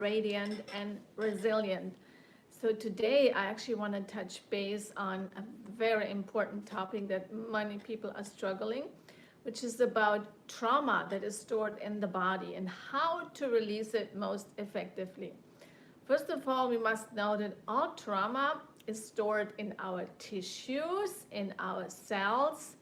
radiant, and resilient. So today I actually want to touch base on a very important topic that many people are struggling, which is about trauma that is stored in the body and how to release it most effectively. First of all, we must know that all trauma is stored in our tissues, in our cells.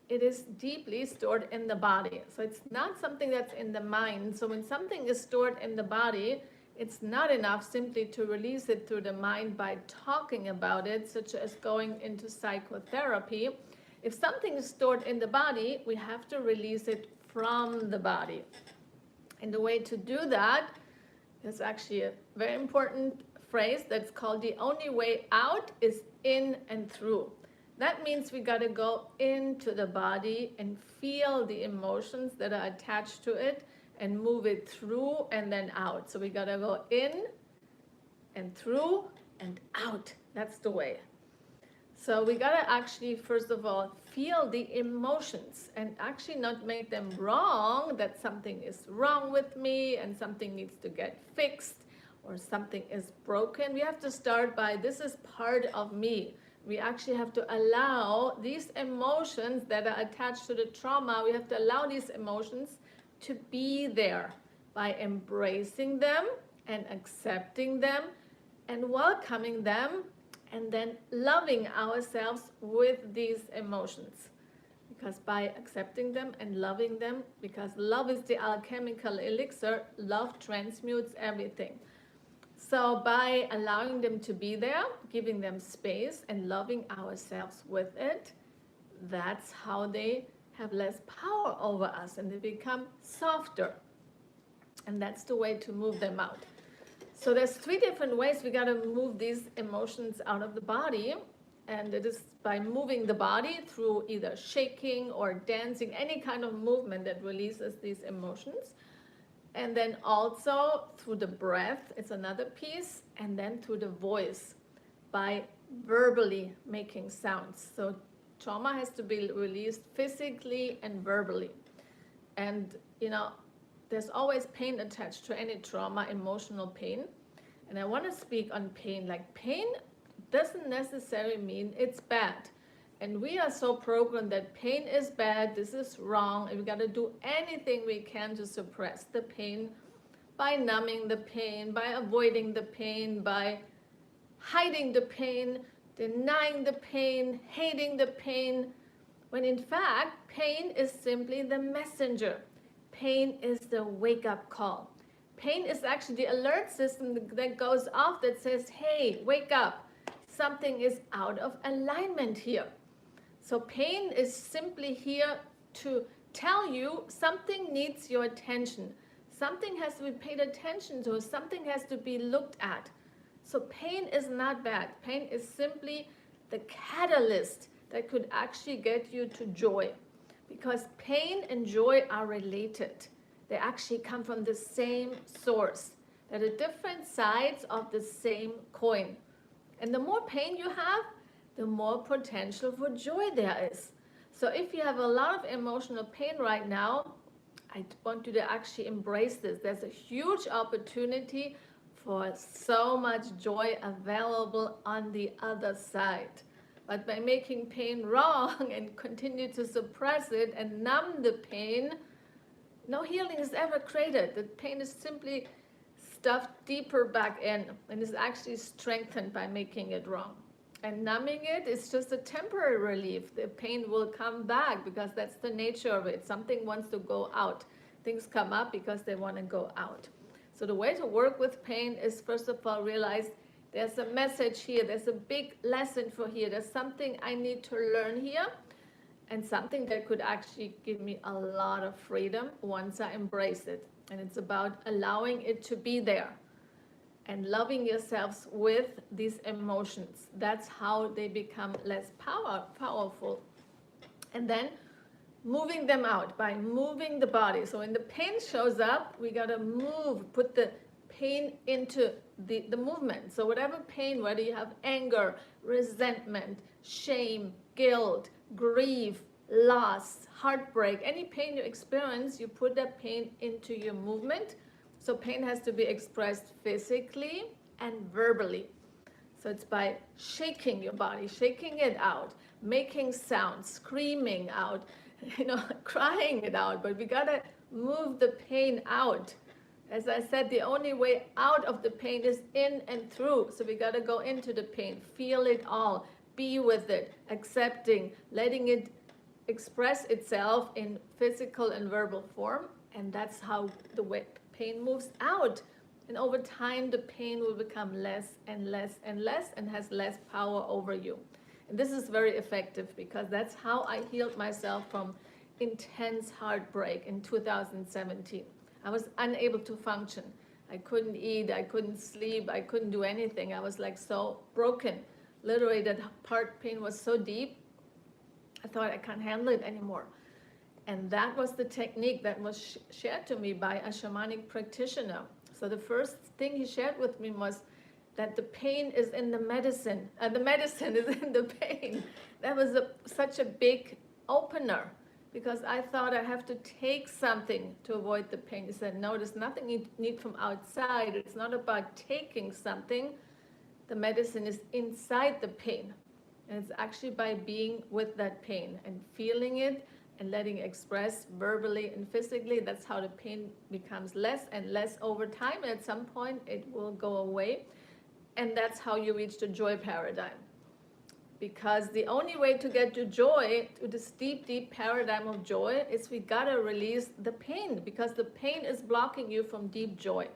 It is deeply stored in the body. So it's not something that's in the mind. So when something is stored in the body, it's not enough simply to release it through the mind by talking about it, such as going into psychotherapy. If something is stored in the body, we have to release it from the body. And the way to do that is actually a very important phrase that's called the only way out is in and through. That means we got to go into the body and feel the emotions that are attached to it and move it through and then out. So we got to go in and through and out. That's the way. So we got to actually, first of all, feel the emotions and actually not make them wrong, that something is wrong with me and something needs to get fixed or something is broken. We have to start by, this is part of me. We actually have to allow these emotions that are attached to the trauma, we have to allow these emotions to be there by embracing them and accepting them and welcoming them and then loving ourselves with these emotions. Because by accepting them and loving them, because love is the alchemical elixir, love transmutes everything. So by allowing them to be there, giving them space and loving ourselves with it, that's how they have less power over us and they become softer. And that's the way to move them out. So there's 3 different ways we got to move these emotions out of the body. And it is by moving the body through either shaking or dancing, any kind of movement that releases these emotions. And then also through the breath, it's another piece. And then through the voice, by verbally making sounds. So trauma has to be released physically and verbally. And, there's always pain attached to any trauma, emotional pain. And I want to speak on pain. Like, pain doesn't necessarily mean it's bad. And we are so programmed that pain is bad, this is wrong, and we got to do anything we can to suppress the pain by numbing the pain, by avoiding the pain, by hiding the pain, denying the pain, hating the pain, when in fact, pain is simply the messenger. Pain is the wake-up call. Pain is actually the alert system that goes off that says, hey, wake up. Something is out of alignment here. So pain is simply here to tell you something needs your attention. Something has to be paid attention to. Something has to be looked at. So pain is not bad. Pain is simply the catalyst that could actually get you to joy. Because pain and joy are related. They actually come from the same source. They're the different sides of the same coin. And the more pain you have, the more potential for joy there is. So if you have a lot of emotional pain right now, I want you to actually embrace this. There's a huge opportunity for so much joy available on the other side. But by making pain wrong and continue to suppress it and numb the pain, no healing is ever created. The pain is simply stuffed deeper back in and is actually strengthened by making it wrong. And numbing it is just a temporary relief. The pain will come back because that's the nature of it. Something wants to go out. Things come up because they want to go out. So the way to work with pain is, first of all, realize there's a message here. There's a big lesson for here. There's something I need to learn here and something that could actually give me a lot of freedom once I embrace it. And it's about allowing it to be there and loving yourselves with these emotions. That's how they become less powerful. And then moving them out by moving the body. So when the pain shows up, we got to move, put the pain into the movement. So whatever pain, whether you have anger, resentment, shame, guilt, grief, loss, heartbreak, any pain you experience, you put that pain into your movement So pain has to be expressed physically and verbally. So it's by shaking your body, shaking it out, making sounds, screaming out, crying it out. But we gotta move the pain out. As I said, the only way out of the pain is in and through. So we gotta go into the pain, feel it all, be with it, accepting, letting it express itself in physical and verbal form. And that's how the way pain moves out. And over time, the pain will become less and less and less and has less power over you. And this is very effective because that's how I healed myself from intense heartbreak in 2017. I was unable to function. I couldn't eat, I couldn't sleep, I couldn't do anything. I was like so broken. Literally, that heart pain was so deep, I thought I can't handle it anymore. And that was the technique that was shared to me by a shamanic practitioner. So the first thing he shared with me was that the pain is in the medicine, the medicine is in the pain. That was such a big opener because I thought I have to take something to avoid the pain. He said, no, there's nothing you need from outside. It's not about taking something. The medicine is inside the pain. And it's actually by being with that pain and feeling it and letting it express verbally and physically. That's how the pain becomes less and less over time. And at some point, it will go away. And that's how you reach the joy paradigm. Because the only way to get to joy, to this deep, deep paradigm of joy, is we gotta release the pain, because the pain is blocking you from deep joy.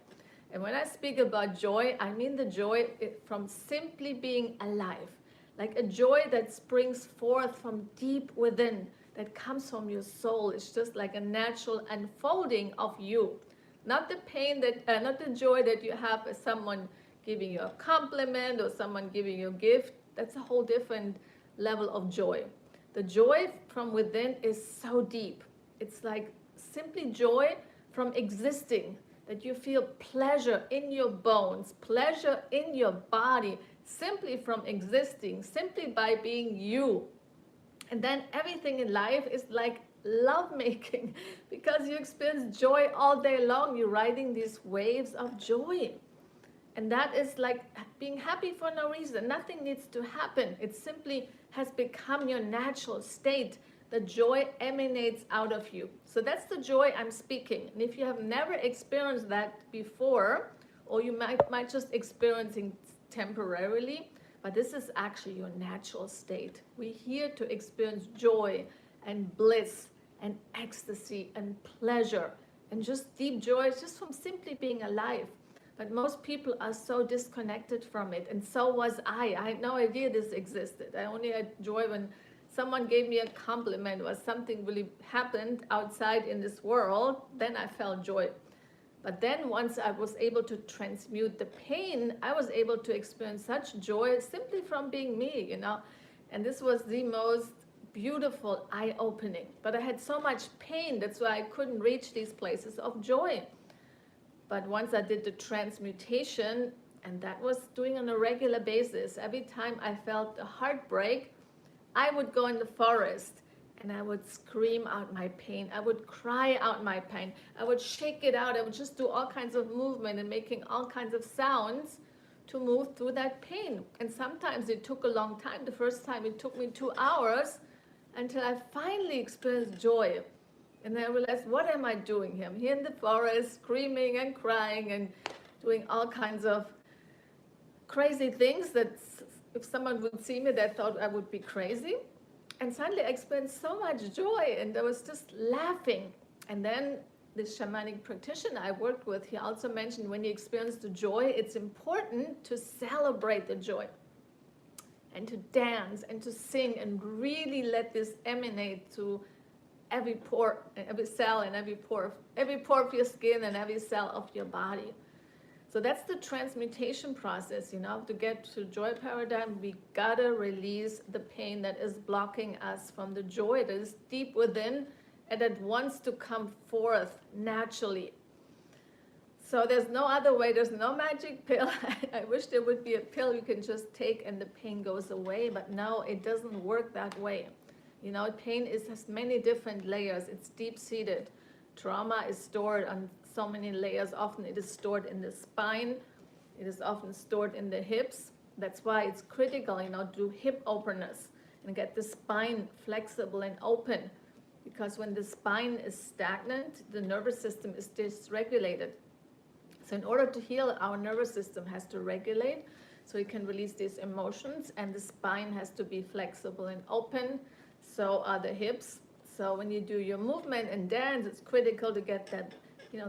And when I speak about joy, I mean the joy from simply being alive. Like a joy that springs forth from deep within, that comes from your soul. It's just like a natural unfolding of you. Not the pain that, not the joy that you have as someone giving you a compliment or someone giving you a gift. That's a whole different level of joy. The joy from within is so deep. It's like simply joy from existing, that you feel pleasure in your bones, pleasure in your body, simply from existing, simply by being you. And then everything in life is like lovemaking, because you experience joy all day long. You're riding these waves of joy. And that is like being happy for no reason. Nothing needs to happen. It simply has become your natural state. The joy emanates out of you. So that's the joy I'm speaking. And if you have never experienced that before, or you might just experiencing temporarily, but this is actually your natural state. We're here to experience joy and bliss and ecstasy and pleasure and just deep joy just from simply being alive. But most people are so disconnected from it, and so was I. I had no idea this existed. I only had joy when someone gave me a compliment or something really happened outside in this world. Then I felt joy. But then once I was able to transmute the pain, I was able to experience such joy simply from being me, And this was the most beautiful eye-opening. But I had so much pain, that's why I couldn't reach these places of joy. But once I did the transmutation, and that was doing on a regular basis, every time I felt a heartbreak, I would go in the forest and I would scream out my pain. I would cry out my pain. I would shake it out. I would just do all kinds of movement and making all kinds of sounds to move through that pain. And sometimes it took a long time. The first time it took me 2 hours until I finally experienced joy. And then I realized, what am I doing here? I'm here in the forest, screaming and crying and doing all kinds of crazy things that if someone would see me, they thought I would be crazy. And suddenly I experienced so much joy, and I was just laughing. And then this shamanic practitioner I worked with, he also mentioned when you experience the joy, it's important to celebrate the joy and to dance and to sing and really let this emanate to every pore, every cell, and every pore of your skin and every cell of your body. So that's the transmutation process, to get to joy paradigm. We gotta release the pain that is blocking us from the joy that is deep within and that wants to come forth naturally. So there's no other way. There's no magic pill. I wish there would be a pill you can just take and the pain goes away, but no, it doesn't work that way. Pain has many different layers. It's deep-seated. Trauma is stored on so many layers. Often it is stored in the spine. It is often stored in the hips. That's why it's critical, to do hip openers and get the spine flexible and open. Because when the spine is stagnant, the nervous system is dysregulated. So in order to heal, our nervous system has to regulate so it can release these emotions, and the spine has to be flexible and open. So are the hips. So when you do your movement and dance, it's critical to get that,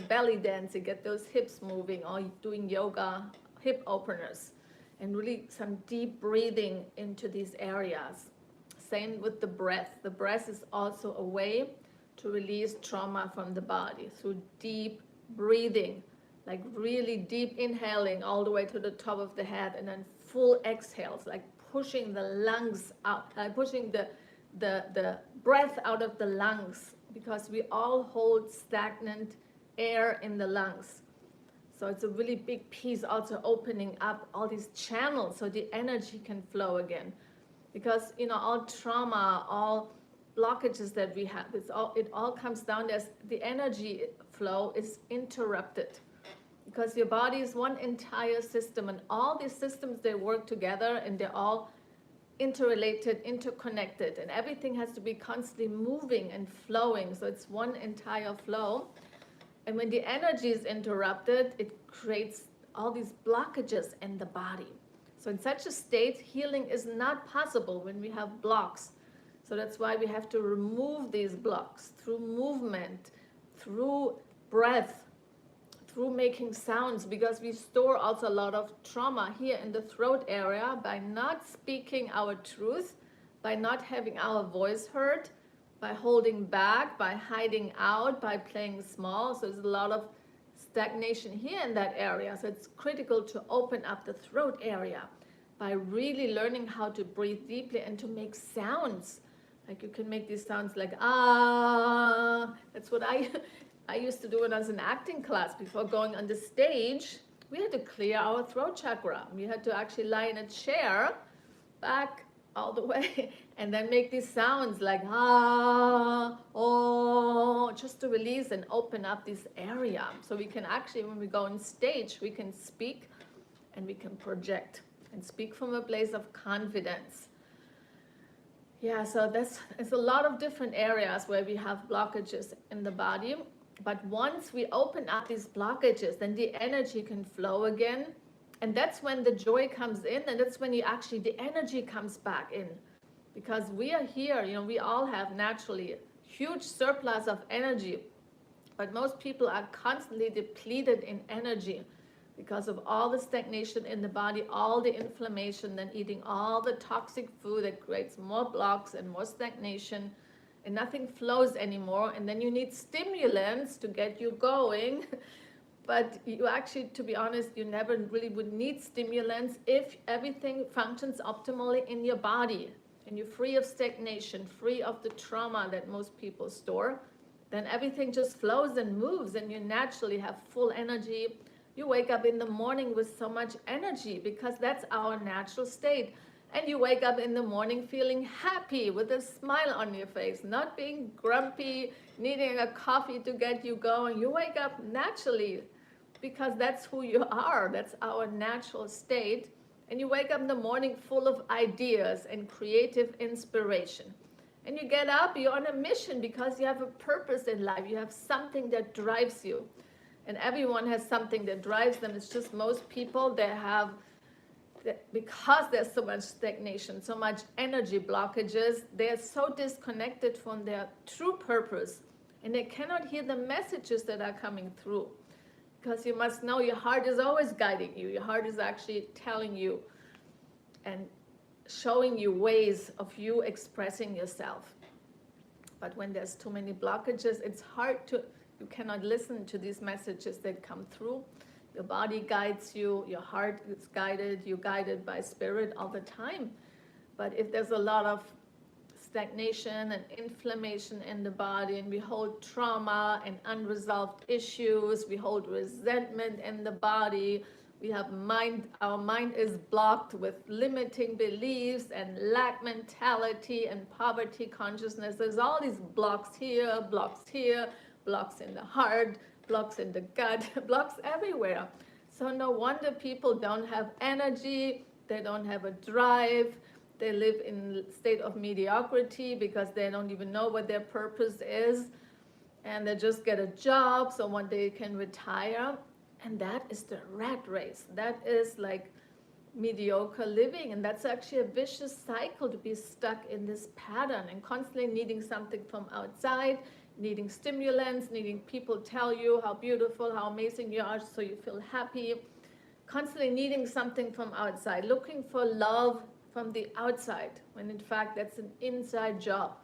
belly dance, to get those hips moving, or doing yoga, hip openers, and really some deep breathing into these areas. Same with the breath. The breath is also a way to release trauma from the body through deep breathing, like really deep inhaling all the way to the top of the head, and then full exhales, like pushing the lungs out, pushing the breath out of the lungs, because we all hold stagnant air in the lungs. So it's a really big piece, also opening up all these channels so the energy can flow again. Because, all trauma, all blockages that we have, it all comes down as the energy flow is interrupted. Because your body is one entire system, and all these systems, they work together, and they're all interrelated, interconnected, and everything has to be constantly moving and flowing. So it's one entire flow. And when the energy is interrupted, it creates all these blockages in the body. So in such a state, healing is not possible when we have blocks. So that's why we have to remove these blocks through movement, through breath, through making sounds, because we store also a lot of trauma here in the throat area by not speaking our truth, by not having our voice heard, by holding back, by hiding out, by playing small. So there's a lot of stagnation here in that area. So it's critical to open up the throat area by really learning how to breathe deeply and to make sounds. Like you can make these sounds like, ah. That's what I used to do when I was in acting class. Before going on the stage, we had to clear our throat chakra. We had to actually lie in a chair, back all the way, and then make these sounds like ah, oh, just to release and open up this area. So we can actually, when we go on stage, we can speak and we can project and speak from a place of confidence. Yeah, so it's a lot of different areas where we have blockages in the body. But once we open up these blockages, then the energy can flow again. And that's when the joy comes in, and that's when the energy comes back in. Because we are here, we all have naturally a huge surplus of energy. But most people are constantly depleted in energy because of all the stagnation in the body, all the inflammation, then eating all the toxic food that creates more blocks and more stagnation. And nothing flows anymore, and then you need stimulants to get you going. But you actually, to be honest, you never really would need stimulants if everything functions optimally in your body and you're free of stagnation, free of the trauma that most people store. Then everything just flows and moves, and you naturally have full energy. You wake up in the morning with so much energy because that's our natural state. And you wake up in the morning feeling happy with a smile on your face, not being grumpy, needing a coffee to get you going. You wake up naturally because that's who you are. That's our natural state. And you wake up in the morning full of ideas and creative inspiration. And you get up, you're on a mission because you have a purpose in life. You have something that drives you. And everyone has something that drives them. It's just most people, they have, because there's so much stagnation, so much energy blockages, they're so disconnected from their true purpose, and they cannot hear the messages that are coming through. Because you must know your heart is always guiding you. Your heart is actually telling you and showing you ways of you expressing yourself. But when there's too many blockages, it's hard you cannot listen to these messages that come through. Your body guides you, your heart is guided, you're guided by spirit all the time. But if there's a lot of stagnation and inflammation in the body, and we hold trauma and unresolved issues, we hold resentment in the body, we have our mind is blocked with limiting beliefs and lack mentality and poverty consciousness. There's all these blocks here, blocks in the heart, blocks in the gut, blocks everywhere. So no wonder people don't have energy, they don't have a drive, they live in a state of mediocrity because they don't even know what their purpose is, and they just get a job so one day they can retire. And that is the rat race. That is like mediocre living, and that's actually a vicious cycle to be stuck in this pattern and constantly needing something from outside, needing stimulants, needing people tell you how beautiful, how amazing you are so you feel happy, constantly needing something from outside, looking for love from the outside, when in fact that's an inside job,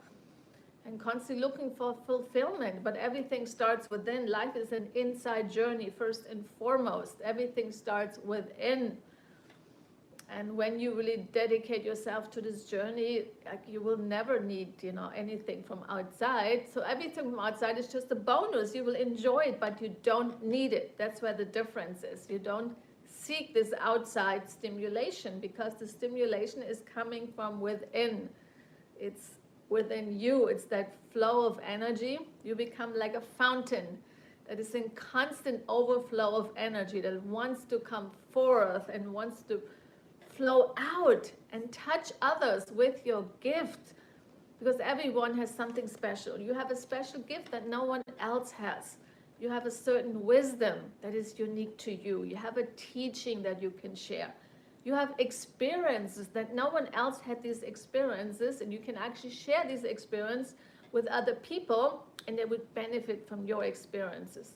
and constantly looking for fulfillment. But everything starts within. Life is an inside journey first and foremost. Everything starts within. And when you really dedicate yourself to this journey, like, you will never need, anything from outside. So everything from outside is just a bonus. You will enjoy it, but you don't need it. That's where the difference is. You don't seek this outside stimulation because the stimulation is coming from within. It's within you. It's that flow of energy. You become like a fountain that is in constant overflow of energy, that wants to come forth and wants to flow out and touch others with your gift, because everyone has something special. You have a special gift that no one else has. You have a certain wisdom that is unique to you. You have a teaching that you can share. You have experiences that no one else had these experiences, and you can actually share these experiences with other people, and they would benefit from your experiences.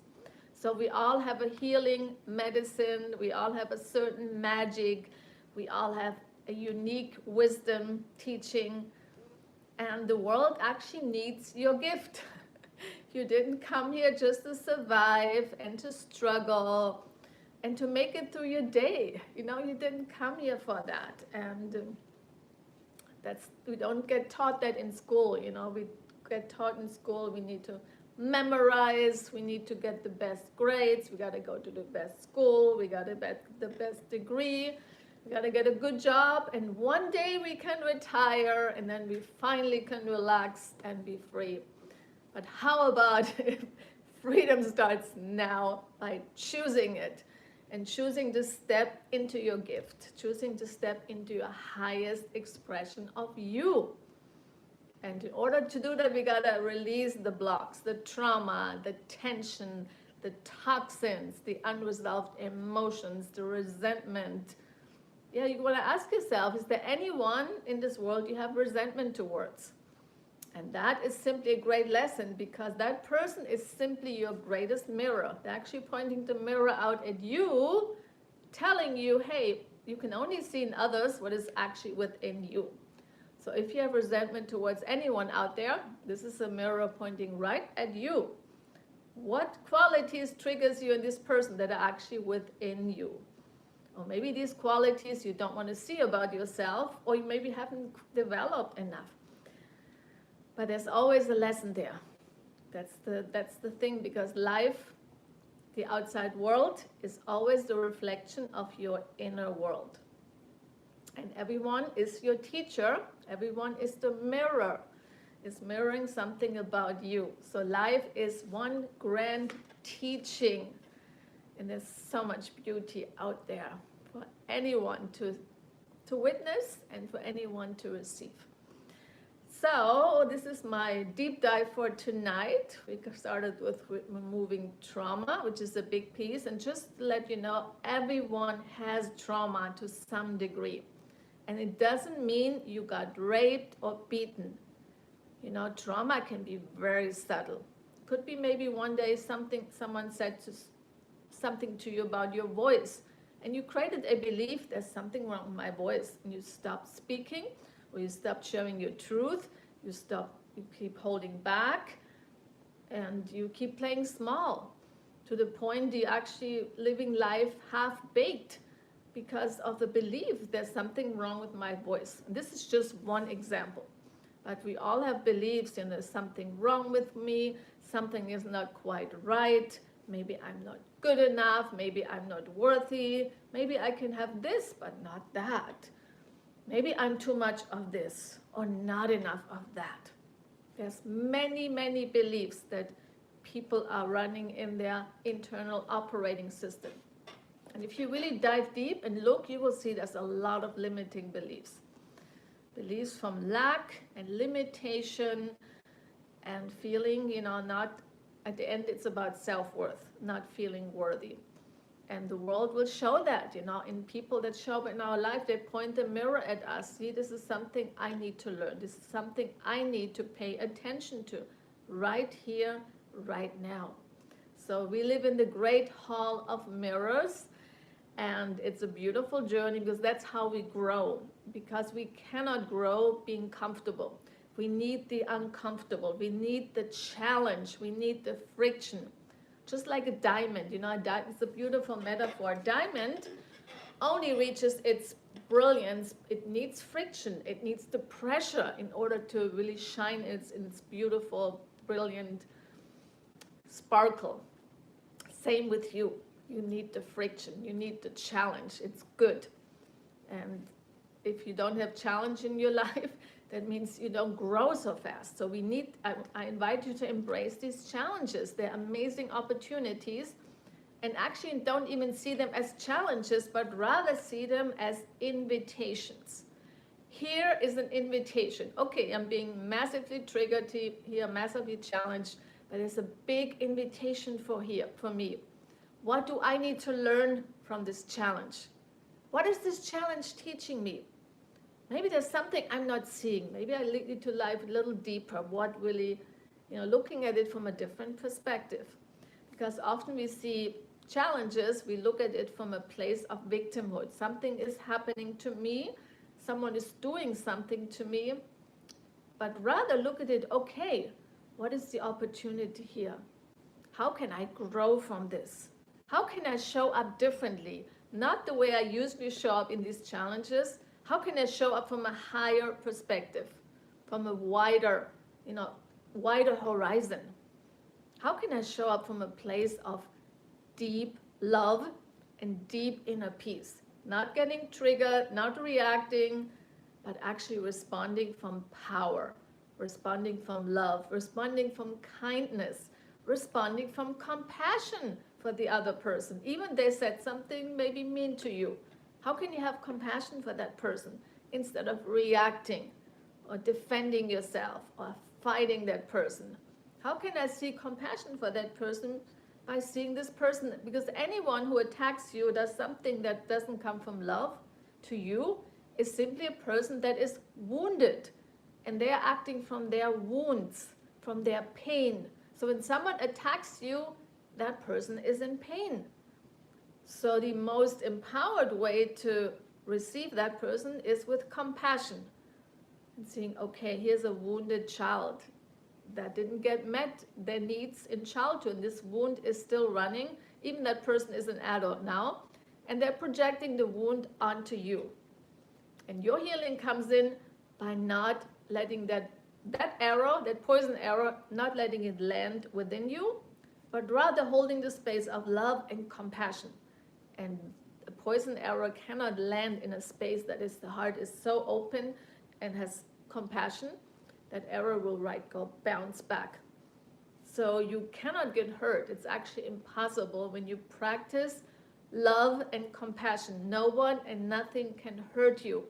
So we all have a healing medicine. We all have a certain magic. We all have a unique wisdom, teaching, and the world actually needs your gift. You didn't come here just to survive and to struggle and to make it through your day. You didn't come here for that. And we don't get taught that in school. We get taught in school we need to memorize, we need to get the best grades, we got to go to the best school, we got to get the best degree, we got to get a good job, and one day we can retire, and then we finally can relax and be free. But how about if freedom starts now by choosing it, and choosing to step into your gift, choosing to step into your highest expression of you. And in order to do that, we got to release the blocks, the trauma, the tension, the toxins, the unresolved emotions, the resentment. Yeah, you want to ask yourself, is there anyone in this world you have resentment towards? And that is simply a great lesson, because that person is simply your greatest mirror. They're actually pointing the mirror out at you, telling you, hey, you can only see in others what is actually within you. So if you have resentment towards anyone out there, this is a mirror pointing right at you. What qualities triggers you in this person that are actually within you? Or maybe these qualities you don't want to see about yourself, or you maybe haven't developed enough. But there's always a lesson there. That's the thing, because life, the outside world, is always the reflection of your inner world. And everyone is your teacher. Everyone is the mirror, is mirroring something about you. So life is one grand teaching. And there's so much beauty out there for anyone to witness and for anyone to receive. So this is my deep dive for tonight. We started with removing trauma, which is a big piece. And just to let you know, everyone has trauma to some degree. And it doesn't mean you got raped or beaten. Trauma can be very subtle. Could be maybe one day someone said something to you about your voice, and you created a belief there's something wrong with my voice, and you stopped speaking, or you stopped sharing your truth, you keep holding back, and you keep playing small, to the point you're actually living life half-baked because of the belief there's something wrong with my voice. And this is just one example. But we all have beliefs, there's something wrong with me, something is not quite right, maybe I'm not good enough, maybe I'm not worthy, maybe I can have this but not that. Maybe I'm too much of this or not enough of that. There's many, many beliefs that people are running in their internal operating system. And if you really dive deep and look, you will see there's a lot of limiting beliefs. Beliefs from lack and limitation and feeling, not, at the end it's about self-worth, not feeling worthy. And the world will show that, in people that show up in our life, they point the mirror at us. See, this is something I need to learn. This is something I need to pay attention to right here, right now. So we live in the great hall of mirrors, and it's a beautiful journey because that's how we grow, because we cannot grow being comfortable. We need the uncomfortable. We need the challenge. We need the friction. Just like a diamond, it's a beautiful metaphor. Diamond only reaches its brilliance. It needs friction. It needs the pressure in order to really shine in its beautiful, brilliant sparkle. Same with you. You need the friction. You need the challenge. It's good. And if you don't have challenge in your life, that means you don't grow so fast. So I invite you to embrace these challenges. They're amazing opportunities. And actually don't even see them as challenges, but rather see them as invitations. Here is an invitation. Okay, I'm being massively triggered here, massively challenged, but it's a big invitation for me. What do I need to learn from this challenge? What is this challenge teaching me? Maybe there's something I'm not seeing. Maybe I need to dive a little deeper. What really, looking at it from a different perspective. Because often we see challenges, we look at it from a place of victimhood. Something is happening to me. Someone is doing something to me. But rather look at it, okay, what is the opportunity here? How can I grow from this? How can I show up differently? Not the way I usually show up in these challenges. How can I show up from a higher perspective, from a wider horizon? How can I show up from a place of deep love and deep inner peace? Not getting triggered, not reacting, but actually responding from power, responding from love, responding from kindness, responding from compassion for the other person. Even they said something maybe mean to you. How can you have compassion for that person instead of reacting or defending yourself or fighting that person? How can I see compassion for that person by seeing this person? Because anyone who attacks you, does something that doesn't come from love to you, is simply a person that is wounded. And they are acting from their wounds, from their pain. So when someone attacks you, that person is in pain. So the most empowered way to receive that person is with compassion. And seeing, okay, here's a wounded child that didn't get met their needs in childhood. This wound is still running. Even that person is an adult now. And they're projecting the wound onto you. And your healing comes in by not letting that arrow, that poison arrow, not letting it land within you, but rather holding the space of love and compassion. And a poison arrow cannot land in a space that is, the heart is so open and has compassion, that arrow will go bounce back. So you cannot get hurt. It's actually impossible when you practice love and compassion. No one and nothing can hurt you.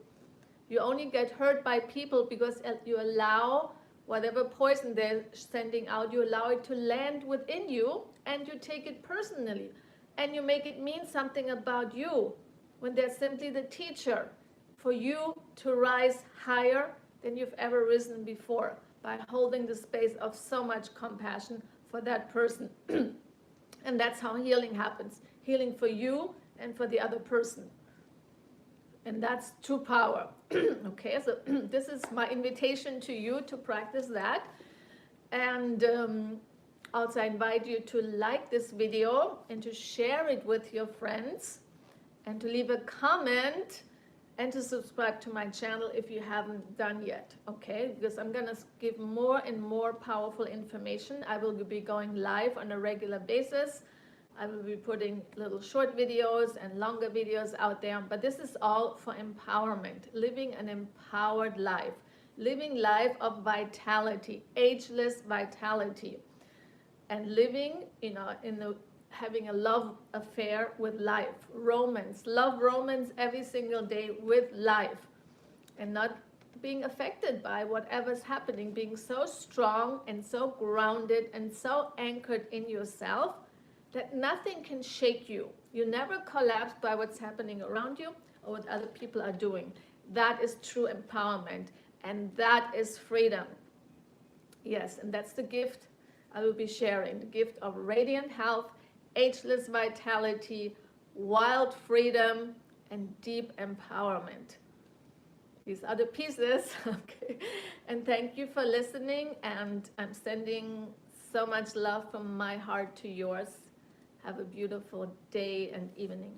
You only get hurt by people because you allow whatever poison they're sending out, you allow it to land within you and you take it personally. And you make it mean something about you when they're simply the teacher for you to rise higher than you've ever risen before by holding the space of so much compassion for that person. And that's how healing happens. Healing for you and for the other person. And that's true power. Okay, so this is my invitation to you to practice that. And also I invite you to like this video and to share it with your friends and to leave a comment and to subscribe to my channel if you haven't done yet, okay? Because I'm gonna give more and more powerful information. I will be going live on a regular basis. I will be putting little short videos and longer videos out there, but this is all for empowerment, living an empowered life, living life of vitality, ageless vitality. and living, having a love affair with life, love romance every single day with life, and not being affected by whatever's happening, being so strong and so grounded and so anchored in yourself that nothing can shake you. You never collapse by what's happening around you or what other people are doing. That is true empowerment, and that is freedom. Yes, and that's the gift I will be sharing, the gift of radiant health, ageless vitality, wild freedom, and deep empowerment. These are the pieces. Okay. And thank you for listening, and I'm sending so much love from my heart to yours. Have a beautiful day and evening.